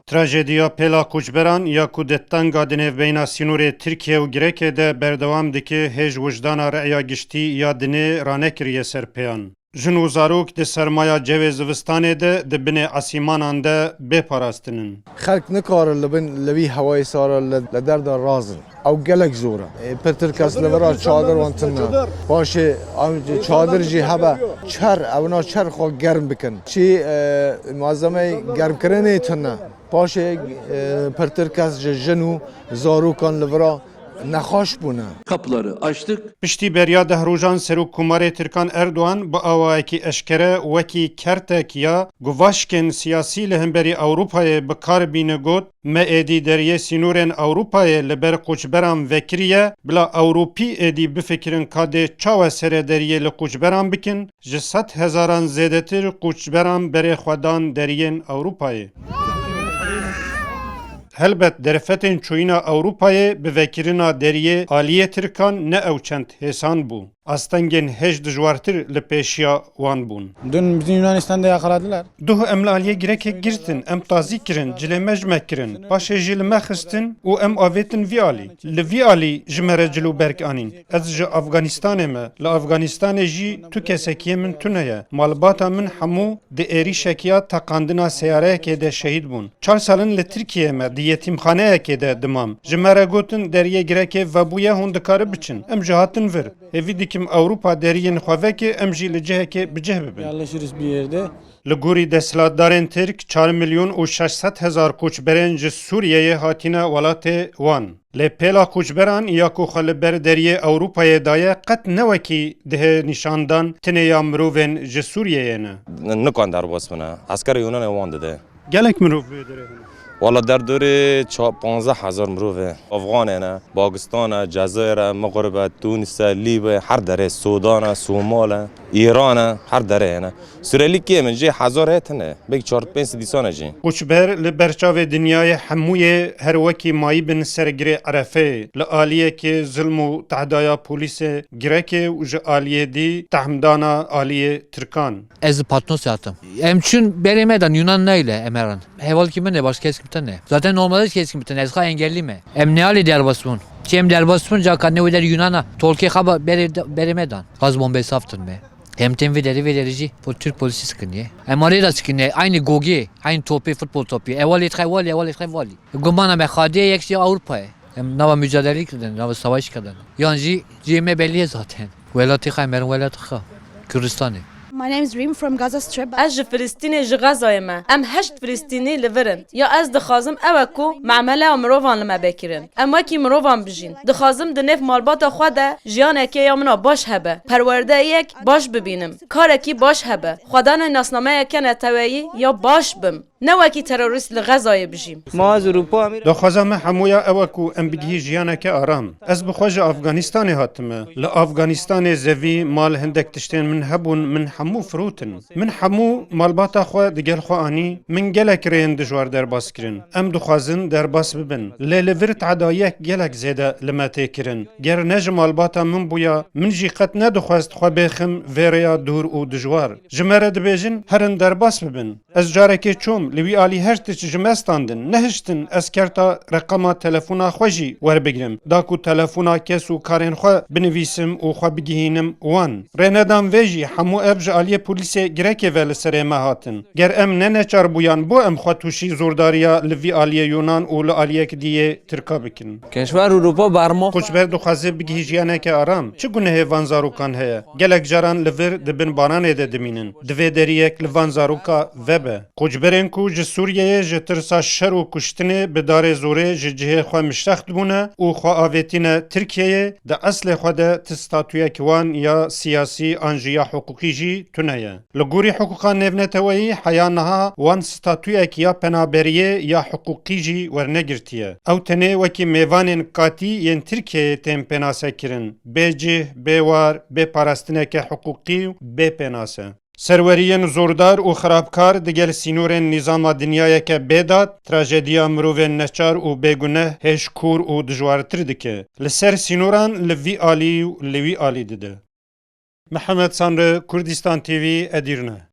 Trajediya pela koçberan ya ku de tanga di navbeyna sînorê Tirkiye û Girêkê de berdewam dike hêj wijdana reya giştî ya dinê ranekiriye ser pêyan. Jin û zarok di sermaya cevê zivistanê de di binê asîmanan de bêparastinin. خلق نکار لبن لبی هوای سارا لدرد رازن او گلک زوره پتر کس لورا چادر وانتنا باشه چادر جی هبه چر اونا چر خو گرم بکن چی معظمه گرم کرنه تنه باشه پتر کس جنو زارو کن لورا نخواش بونه. Kapıları açtık. Piştî beriya dehrojan Serok Kumarê Tirkan Erdoğan bi awayekî eşkere wekî kertek ya guvaşkên siyasî li hemberî Ewropayê bi kar bîne got me êdî deriyê sînorên Ewropayê li ber koçberan vekiriye bila Ewropî êdî bifikirin kadê çawa serê deriyê li koçberan bikin ji 100,000 zêdetir koçberan berê xwedan deriyên Ewropayê. Helbet derfetên çûyîna Ewropayê bi vekirina deriyê aliyê Tirkan ne ew çend hêsan bû. Astengên hêj dijwartir li pêşiya wan bûn. Dün bizim Yunanistan'da yakaladılar. Duh em li aliyê Girêkê girtin, em tazî kirin, cilê me ji me kirin. Paşê jî li me xistin û em avêtin vî alî. Li vî alî ji me re cilû berk anîn. Ez ji Afganistanê me. Li Afganistanê jî tu kesekiyê min tune ye. Malbata min hemû di êrişekiya teqandina seyareyekê de şehîd bûn. 4 salin li Tirkiyeyê me di yetîmxaneyekê de dimam. Ji me re gotin deriyê Girêkê vebûye hûn dikare biçin. Em jî hatin vir. Hêvî dikim Ewropa deriyên xwe veke em jî li cihekê bi cih bibin. Yerleşiriz bir yerde. Li gorî desthilatdarên Tirk 4 milyon û 600,000 koçberên ji Sûriyeyê hatine welatê wan. Lê pêla koçberan ya ku xwe li ber deriyê Ewropayê daye qet ne wekî dihe nîşandan tineya mirovên ji Sûriyeyê ne. Nikan derbas bine. Askeri Yunanê wan dide. Gelek mirov vê derê hene. Valla der dörê 15,000 mirov e. Afganê ne, Pakistan e, Cezayir e, Mağrib e, Tunis e, Lîbe, her derê, Sudan e, Somal e, İran e, her derê hene. Sürelîkê min jê 1000 hêtine. Belki 4-5 dîsan jî. Koçber li berçavê dinyayê hemûyê her wekî mayî bin sergirê Erefeyê. Li aliyekê zilm û tehdaya polîsê Girêkê û ji aliyê dî tehmdana aliyê Tirkan. Ez patnos yaptım. Emçün beremedan Yunan neyle emeran. Heval kime ne başka eski bir ne. Zaten normalde keskin bir ezka engelli mi? Em ne hali derbasmun. Cem derbasmun caka ne öder Yunan'a. Tolke haba beremedan. Gaz bombası yaptın be. Hem temvileri verici. Bu Türk polisi sıkıntı. Emare da sıkıntı. Aynı gogi. Aynı topu futbol topu. Evvel etkay. Gumana be hadiye yeksi Avrupa'ya. Hem nava mücadele kadın. Nava savaş kadın. Yani cime belli zaten. Velatı kaymerin velatı kha. Kürdistan'ı. My name is Reem from Gaza Strip. Ez ji Filistînê ji Gazayê me. Em heşt Filistînî li vir in. Ya ez dixwazim ew e ku meameleya mirovan li me bekirin. Em wekî mirovan bijîn. Dixwazim di nêv malbata xwe de jiyanekê ya min a baş hebe. Perwerdeyek baş bibînim. Karekî baş hebe. Xwedanê nasnameyeke neteweyî ya baş bim. Ne wekî terorîst li Gazayê bijîm. Daxwaza me hemûya ew e ku em bigihî jiyaneke aram. Ez bi xwe ji Afganistanê hatime. Li Afganistanê zevî mal hindek tiştên min hebûn min hemû firotin. Min hemû malbata xwe di gel xwe anî min gelek rêyên dijwar derbas kirin. Em dixwazin derbas bibin. Lê li vir tedayek gelek zêde li me tê kirin. Ger ne ji malbata min bûya min jî qet nedixwest xwe bêxim vê rêya dûr û dijwar. Ji me re dibêjin herin derbas bibin. Ez carekê çûm li wî alî her tişt ji me standin. Nehiştin ez kerta reqama telefona xwe jî werbigirim. Da ku telefona kes û karên xwe binivîsim û xwe bigihînim wan. Rê nedan vê jî hemû ev ji aliyê polîsê Girêkê ve li serê me hatin. Ger em ne neçar bûyan bo em xwe tûşî zordariya li vî aliyê Yunan û li aliyek diyê Tirka bikin. Keşver Avrupa barma. Koçber dixwaze bigihî jiyaneke aram. Çi gunehê van zarokan heye? Gelek caran li vir di bin bananê de dimînin. Divê deriyek li van zaroka vebe. Koçberên ku ji Sûriyeyê ji tirsa şer û kuştinê bi darê zorê ji cihê xwe miştext bûne û xwe avêtîne Tirkiyeyê di eslê xwe de ti statûyek wan ya siyasî an jî ya hukukî jî tune ye. Li gorî hukuka nêvneteweyî heya niha wan statûyek ya penaberiyê ya hukukî jî wernegirtiye. Ew tenê wekî mêvanên katî yên Tirkiyeyê tên pênase kirin. Bêcih, bêwar, bêparastineke hukukî û bêpênase. Serweriyên zordar û xerabkar digel sînorên nîzama dinyayeke bêdad, trajediya mirovên neçar û bêguneh hêşkûr û dijwartir dike. Li ser sînoran li vî alî û li wî alî dide. Mehmed Sanrı, Kurdistan TV, Edirne.